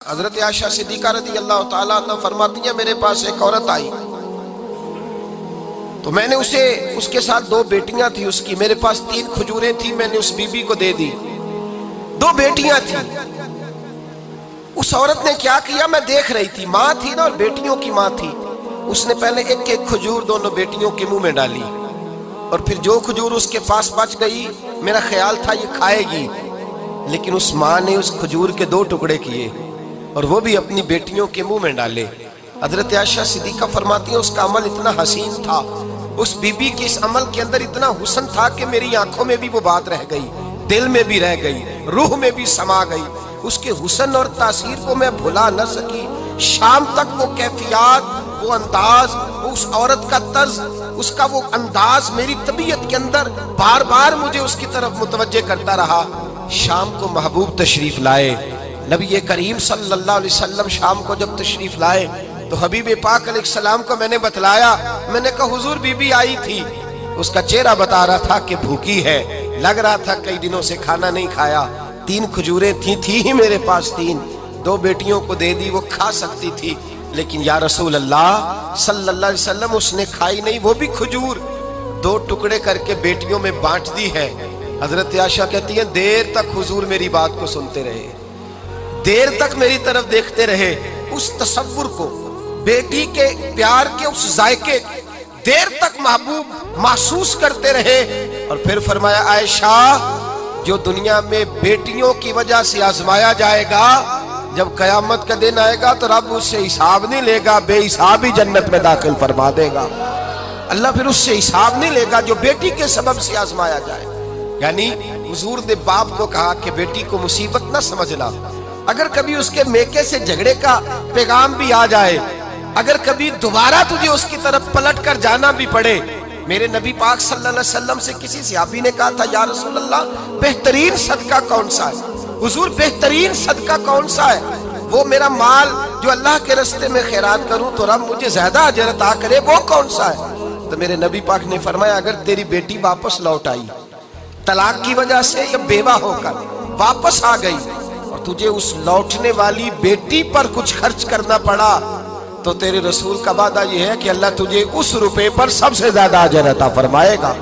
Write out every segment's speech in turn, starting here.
हजरत Ayesha Siddiqa रज़ी अल्लाह तआला अन्हा फरमाती हैं, मेरे पास एक औरत आई तो मैंने उसे, उसके साथ 2 बेटियां थी उसकी, मेरे पास 3 खजूरें थी, मैंने उस बीबी को दे दी। 2 बेटियां थी। उस औरत ने क्या किया, मैं देख रही थी, माँ थी ना और बेटियों की माँ थी। उसने पहले एक एक खजूर दोनों बेटियों के मुंह में डाली और फिर जो खजूर उसके पास बच गई, मेरा ख्याल था ये खाएगी, लेकिन उस माँ ने उस खजूर के 2 टुकड़े किए और वो भी अपनी बेटियों के मुंह में डाले। हजरत आयशा सिद्दीका फरमाती है, उसका अमल इतना हसीन था, उस बीबी के इस अमल के अंदर इतना हुस्न था कि मेरी आंखों में भी वो बात रह गई, दिल में भी रह गई, रूह में भी समा गई। उसके हुस्न और तासीर को मैं भुला न सकी। शाम तक वो कैफियत, वो अंदाज, उस औरत का तर्ज, उसका वो अंदाज मेरी तबीयत के अंदर बार बार मुझे उसकी तरफ मुतवज्जे करता रहा। शाम को महबूब तशरीफ लाए, नबी करीम सल्लल्लाहु अलैहि वसल्लम शाम को जब तशरीफ लाए तो हबीब पाक अलैहिस्सलाम को मैंने बतलाया। मैंने कहा हुजूर बीबी आई थी, उसका चेहरा बता रहा था कि भूखी है, लग रहा था कई दिनों से खाना नहीं खाया। 3 खजूरें थी ही मेरे पास 3, 2 बेटियों को दे दी, वो खा सकती थी, लेकिन या रसूल अल्लाह सल्लल्लाहु अलैहि वसल्लम उसने खाई नहीं, वो भी खजूर 2 टुकड़े करके बेटियों में बांट दी है। हजरत आयशा कहती है, देर तक हुजूर मेरी बात को सुनते रहे, देर तक मेरी तरफ देखते रहे, उस तसव्वुर को, बेटी के प्यार के उस जायके देर तक महबूब महसूस करते रहे। और फिर फरमाया, आयशा जो दुनिया में बेटियों की वजह से आजमाया जाएगा, जब कयामत का दिन आएगा तो रब उससे हिसाब नहीं लेगा, बेहिसाब ही जन्नत में दाखिल फरमा देगा। अल्लाह फिर उससे हिसाब नहीं लेगा जो बेटी के सबब से आजमाया जाए। यानी हुजूर ने बाप को कहा कि बेटी को मुसीबत ना समझना, अगर कभी उसके मेके से झगड़े का पैगाम भी आ जाए, अगर कभी दोबारा तुझे उसकी तरफ पलट कर जाना भी पड़े। मेरे नबी पाक सल्लल्लाहु अलैहि वसल्लम से किसी सहाबी ने कहा था, या रसूल अल्लाह बेहतरीन सदका कौन सा है? हुजूर बेहतरीन सदका कौन सा है? वो मेरा माल जो अल्लाह के रास्ते में खैरात करूं तो रब मुझे ज्यादा अजर अता करे, वो कौन सा है? तो मेरे नबी पाक ने फरमाया, अगर तेरी बेटी वापस लौट आई तलाक की वजह से या बेवा होकर वापस आ गई और तुझे उस लौटने वाली बेटी पर कुछ खर्च करना पड़ा, तो तेरे रसूल का वादा यह है कि अल्लाह तुझे उस रुपए पर सबसे ज्यादा अजर अता फरमाएगा,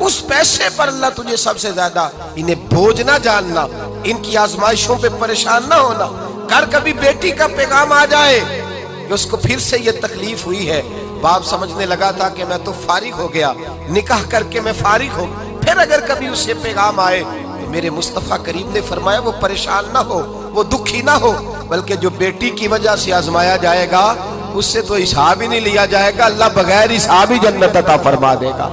उस पैसे पर अल्लाह तुझे सबसे ज्यादा। इन्हें बोझ ना जानना, इनकी आजमाइशों पे परेशान ना होना। कर कभी बेटी का पैगाम आ जाए कि उसको फिर से ये तकलीफ हुई है, बाप समझने लगा था कि मैं तो फारिग हो गया, निकाह करके मैं फारिग हो, फिर अगर कभी उससे पैगाम आए तो मेरे मुस्तफ़ा करीम ने फरमाया वो परेशान ना हो, वो दुखी ना हो, बल्कि जो बेटी की वजह से आजमाया जाएगा उससे तो हिसाब ही नहीं लिया जाएगा, अल्लाह बगैर हिसाब ही जन्नत अता फरमा देगा।